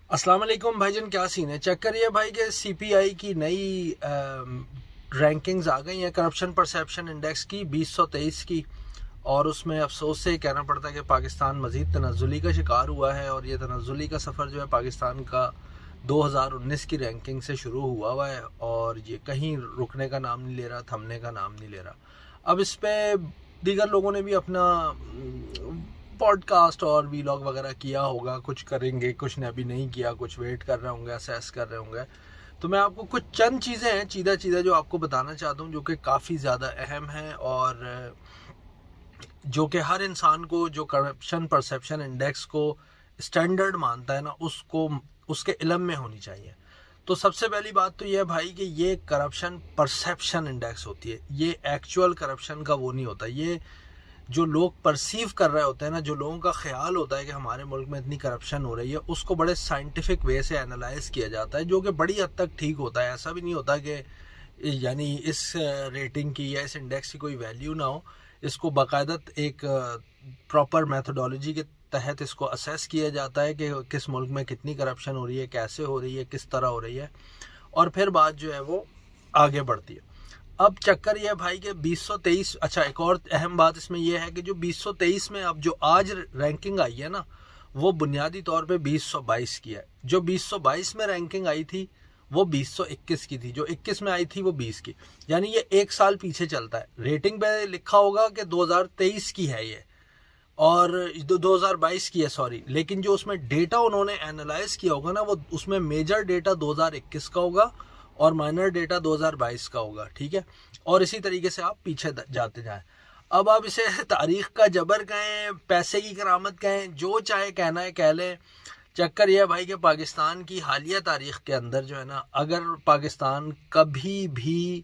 अस्सलाम वालेकुम भाईजान, क्या सीन है? चेक करिए भाई के सीपीआई की नई रैंकिंग्स आ गई हैं करप्शन परसेप्शन इंडेक्स की 2023 की। और उसमें अफसोस से कहना पड़ता है कि पाकिस्तान मजीद तनज़्ज़ुली का शिकार हुआ है। और ये तनज़्ज़ुली का सफ़र जो है पाकिस्तान का 2019 की रैंकिंग से शुरू हुआ है और ये कहीं रुकने का नाम नहीं ले रहा, थमने का नाम नहीं ले रहा। अब इस पर दीगर लोगों ने भी अपना पॉडकास्ट और वीलॉग वगैरह किया होगा, कुछ करेंगे, कुछ ने अभी नहीं किया, कुछ वेट कर रहे होंगे, असेस कर रहे होंगे। तो मैं आपको कुछ चंद चीज़ें हैं चीज़ा चीज़ा जो आपको बताना चाहता हूँ, जो कि काफ़ी ज़्यादा अहम है और जो कि हर इंसान को जो करप्शन परसेप्शन इंडेक्स को स्टैंडर्ड मानता है ना, उसको उसके इल्म में होनी चाहिए। तो सबसे पहली बात तो यह है भाई कि ये करप्शन परसेप्शन इंडेक्स होती है, ये एक्चुअल करप्शन का वो नहीं होता। ये जो लोग परसीव कर रहे होते हैं ना, जो लोगों का ख्याल होता है कि हमारे मुल्क में इतनी करप्शन हो रही है, उसको बड़े साइंटिफिक वे से एनालाइज किया जाता है, जो कि बड़ी हद तक ठीक होता है। ऐसा भी नहीं होता कि यानी इस रेटिंग की या इस इंडेक्स की कोई वैल्यू ना हो। इसको बाकायदा एक प्रॉपर मैथडोलॉजी के तहत इसको असेस किया जाता है कि किस मुल्क में कितनी करप्शन हो रही है, कैसे हो रही है, किस तरह हो रही है, और फिर बात जो है वो आगे बढ़ती है। अब चक्कर यह है भाई कि 2023, अच्छा एक और अहम बात इसमें यह है कि जो 2023 में अब जो आज रैंकिंग आई है ना, वो बुनियादी तौर पे 2022 की है। जो 2022 में रैंकिंग आई थी वो 2021 की थी, जो 21 में आई थी वो 20 की, यानी ये एक साल पीछे चलता है। रेटिंग पे लिखा होगा कि 2023 की है ये और 2022 की है, सॉरी, लेकिन जो उसमें डेटा उन्होंने एनालाइज किया होगा ना, वो उसमें मेजर डेटा 2021 का होगा और माइनर डेटा 2022 का होगा, ठीक है। और इसी तरीके से आप पीछे जाते जाएं। अब आप इसे तारीख का जबर कहें, पैसे की करामत कहें, जो चाहे कहना है कह लें। चक्कर यह भाई कि पाकिस्तान की हालिया तारीख के अंदर जो है ना, अगर पाकिस्तान कभी भी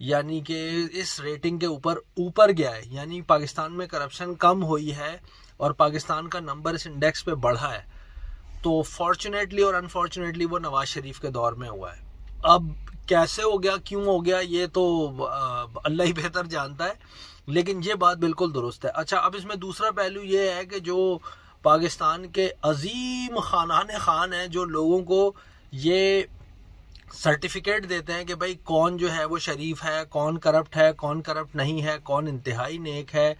यानी कि इस रेटिंग के ऊपर गया है, यानी पाकिस्तान में करप्शन कम हुई है और पाकिस्तान का नंबर इस इंडेक्स पे बढ़ा है, तो फॉर्चुनेटली और अनफॉर्चुनेटली वो नवाज शरीफ के दौर में हुआ है। अब कैसे हो गया, क्यों हो गया, ये तो अल्लाह ही बेहतर जानता है, लेकिन ये बात बिल्कुल दुरुस्त है। अच्छा, अब इसमें दूसरा पहलू ये है कि जो पाकिस्तान के अजीम खानाने खान हैं, जो लोगों को ये सर्टिफिकेट देते हैं कि भाई कौन जो है वो शरीफ है, कौन करप्ट है, कौन करप्ट नहीं है, कौन इंतहाई नेक है,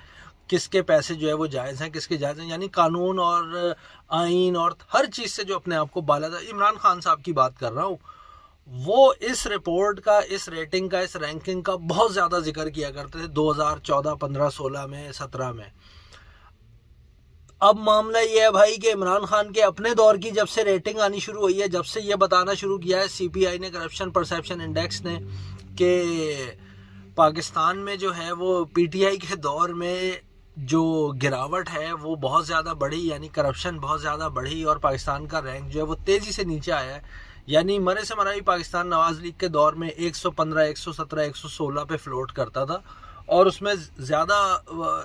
किसके पैसे जो है वो जायज़ हैं, किसके जायज़ हैं, यानी कानून और आइन और हर चीज़ से जो अपने आप को बाला, इमरान खान साहब की बात कर रहा हूँ, वो इस रिपोर्ट का, इस रेटिंग का, इस रैंकिंग का बहुत ज़्यादा जिक्र किया करते थे 2014, 15, 16 में, 17 में। अब मामला ये है भाई कि इमरान खान के अपने दौर की जब से रेटिंग आनी शुरू हुई है, जब से ये बताना शुरू किया है सीपीआई ने, करप्शन परसेप्शन इंडेक्स ने, कि पाकिस्तान में जो है वो पीटीआई के दौर में जो गिरावट है वो बहुत ज़्यादा बढ़ी, यानी करप्शन बहुत ज़्यादा बढ़ी और पाकिस्तान का रैंक जो है वो तेज़ी से नीचे आया है। यानी मरे से मरा ही पाकिस्तान नवाज लीग के दौर में 115, 117, 116 पे फ्लोट करता था। और उसमें ज़्यादा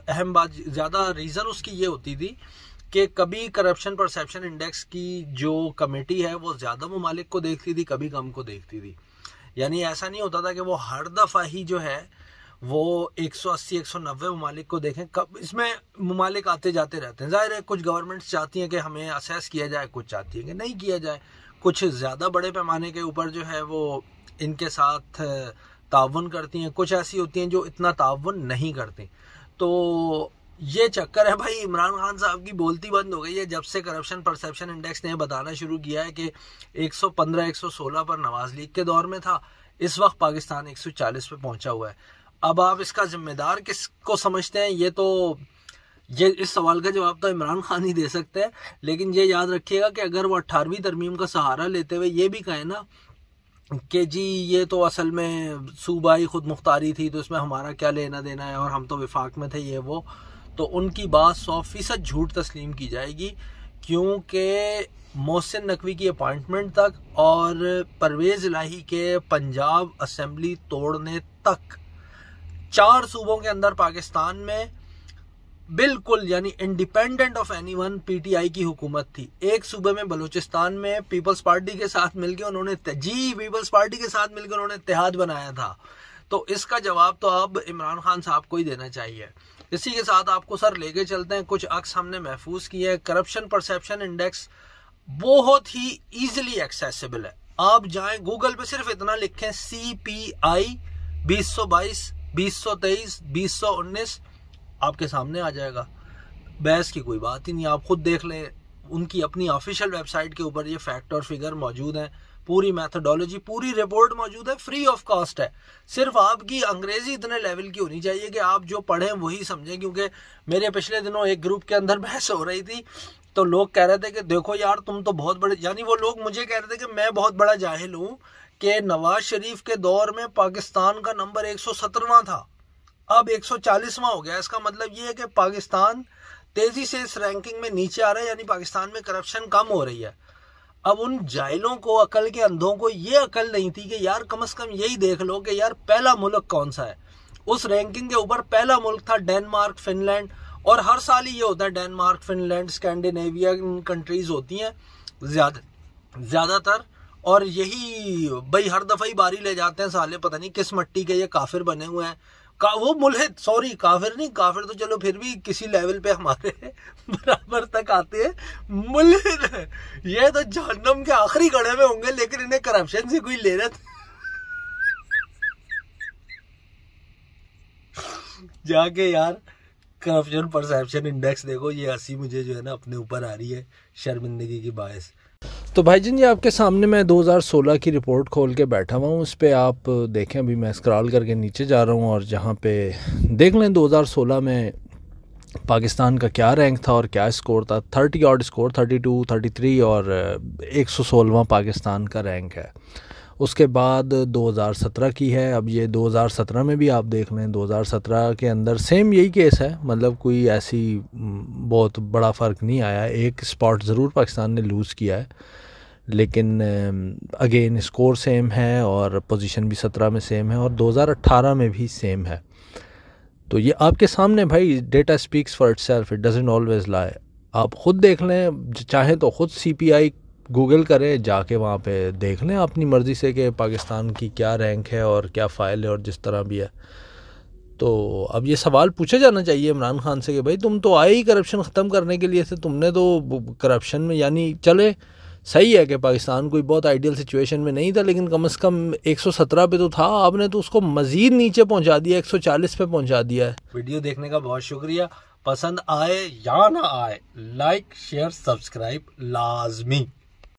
अहम बात, ज़्यादा रीज़न उसकी ये होती थी कि कभी करप्शन परसेप्शन इंडेक्स की जो कमेटी है वो ज़्यादा ममालिक को देखती थी, कभी कम को देखती थी। यानी ऐसा नहीं होता था कि वो हर दफ़ा ही जो है वो 180, 190 ममालिक को देखें। कब इसमें ममालिक आते जाते रहते हैं। ज़ाहिर है कुछ गवर्नमेंट्स चाहती हैं कि हमें असेस किया जाए, कुछ चाहती हैं कि नहीं किया जाए, कुछ ज़्यादा बड़े पैमाने के ऊपर जो है वो इनके साथ ताउन करती हैं, कुछ ऐसी होती हैं जो इतना ताउन नहीं करती। तो ये चक्कर है भाई। इमरान खान साहब की बोलती बंद हो गई है जब से करप्शन परसेप्शन इंडेक्स ने बताना शुरू किया है कि 115, 116 पर नवाज लीग के दौर में था, इस वक्त पाकिस्तान 140 पे पहुंचा हुआ है। अब आप इसका जिम्मेदार किसको समझते हैं, ये इस सवाल का जवाब तो इमरान खान ही दे सकते हैं। लेकिन ये याद रखिएगा कि अगर वो 18वीं तरमीम का सहारा लेते हुए ये भी कहे ना कि जी ये तो असल में सूबाई खुद मुख्तारी थी, तो इसमें हमारा क्या लेना देना है और हम तो विफाक में थे, ये वो, तो उनकी बात 100% झूठ तस्लीम की जाएगी। क्योंकि मोहसिन नकवी की अपॉइंटमेंट तक और परवेज़ इलाही के पंजाब असेंबली तोड़ने तक 4 सूबों के अंदर पाकिस्तान में बिल्कुल यानी इंडिपेंडेंट ऑफ एनीवन पीटीआई की हुकूमत थी। एक सूबे में बलूचिस्तान में पीपल्स पार्टी के साथ मिलकर उन्होंने इत्तेहाद बनाया था। तो इसका जवाब तो अब इमरान खान साहब को ही देना चाहिए। इसी के साथ आपको सर लेके चलते हैं, कुछ अक्स हमने महफूज किए हैं। करप्शन परसेप्शन इंडेक्स बहुत ही इजीली एक्सेसिबल है। आप जाएं गूगल पे, सिर्फ इतना लिखें CPI 2022, 2023, 2019, आपके सामने आ जाएगा। बहस की कोई बात ही नहीं, आप खुद देख लें। उनकी अपनी ऑफिशियल वेबसाइट के ऊपर ये फैक्ट और फिगर मौजूद हैं, पूरी मैथडोलॉजी, पूरी रिपोर्ट मौजूद है, फ्री ऑफ कॉस्ट है। सिर्फ आपकी अंग्रेजी इतने लेवल की होनी चाहिए कि आप जो पढ़ें वही समझें। क्योंकि मेरे पिछले दिनों एक ग्रुप के अंदर बहस हो रही थी, तो लोग कह रहे थे कि देखो यार तुम तो बहुत बड़े, यानी वो लोग मुझे कह रहे थे कि मैं बहुत बड़ा जाहिल हूँ कि नवाज शरीफ के दौर में पाकिस्तान का नंबर 117वां था, अब 140वां हो गया। इसका मतलब ये है कि पाकिस्तान तेजी से इस रैंकिंग में नीचे आ रहा है, यानी पाकिस्तान में करप्शन कम हो रही है। अब उन जाहिलों को, अकल के अंधों को ये अकल नहीं थी कि यार कम से कम यही देख लो कि यार पहला मुल्क कौन सा है। उस रैंकिंग के ऊपर पहला मुल्क था डेनमार्क, फिनलैंड, और हर साल ही ये होता है, डेनमार्क, फिनलैंड, स्कैंडिनेवियन कंट्रीज होती हैं ज्यादातर, और यही भाई हर दफा ही बारी ले जाते हैं साले, पता नहीं किस मट्टी के ये काफिर बने हुए हैं। वो मुल्हिद, सॉरी काफिर नहीं, काफिर तो चलो फिर भी किसी लेवल पे हमारे बराबर तक आते हैं, मुल्हिद ये तो जहन्नम के आखिरी कड़े में होंगे, लेकिन इन्हें करप्शन से कोई लेना जाके यार करप्शन परसेप्शन इंडेक्स देखो, ये हंसी मुझे जो है ना अपने ऊपर आ रही है, शर्मिंदगी की बायस। तो भाईजान ये आपके सामने मैं 2016 की रिपोर्ट खोल के बैठा हुआ हूँ, उस पर आप देखें, अभी मैं स्क्रॉल करके नीचे जा रहा हूँ और जहाँ पे देख लें 2016 में पाकिस्तान का क्या रैंक था और क्या स्कोर था। 30 ऑड स्कोर, 32, 33 और 116वां पाकिस्तान का रैंक है। उसके बाद 2017 की है, अब ये 2017 में भी आप देख लें, 2017 के अंदर सेम यही केस है, मतलब कोई ऐसी बहुत बड़ा फ़र्क नहीं आया। एक स्पॉट ज़रूर पाकिस्तान ने लूज़ किया है, लेकिन अगेन स्कोर सेम है और पोजीशन भी 17 में सेम है और 2018 में भी सेम है। तो ये आपके सामने भाई, data speaks for itself, it doesn't always लाई। आप ख़ुद देख लें, चाहें तो ख़ुद CPI गूगल करें, जाके वहाँ पे देख लें अपनी मर्ज़ी से कि पाकिस्तान की क्या रैंक है और क्या फ़ाइल है और जिस तरह भी है। तो अब ये सवाल पूछा जाना चाहिए इमरान खान से कि भाई तुम तो आए ही करप्शन ख़त्म करने के लिए थे, तुमने तो करप्शन में, यानी चले सही है कि पाकिस्तान कोई बहुत आइडियल सिचुएशन में नहीं था, लेकिन कम से कम 117 पे तो था, आपने तो उसको मज़ीद नीचे पहुँचा दिया, 140 पे पहुँचा दिया है। वीडियो देखने का बहुत शुक्रिया। पसंद आए या ना आए, लाइक शेयर सब्सक्राइब लाजमी।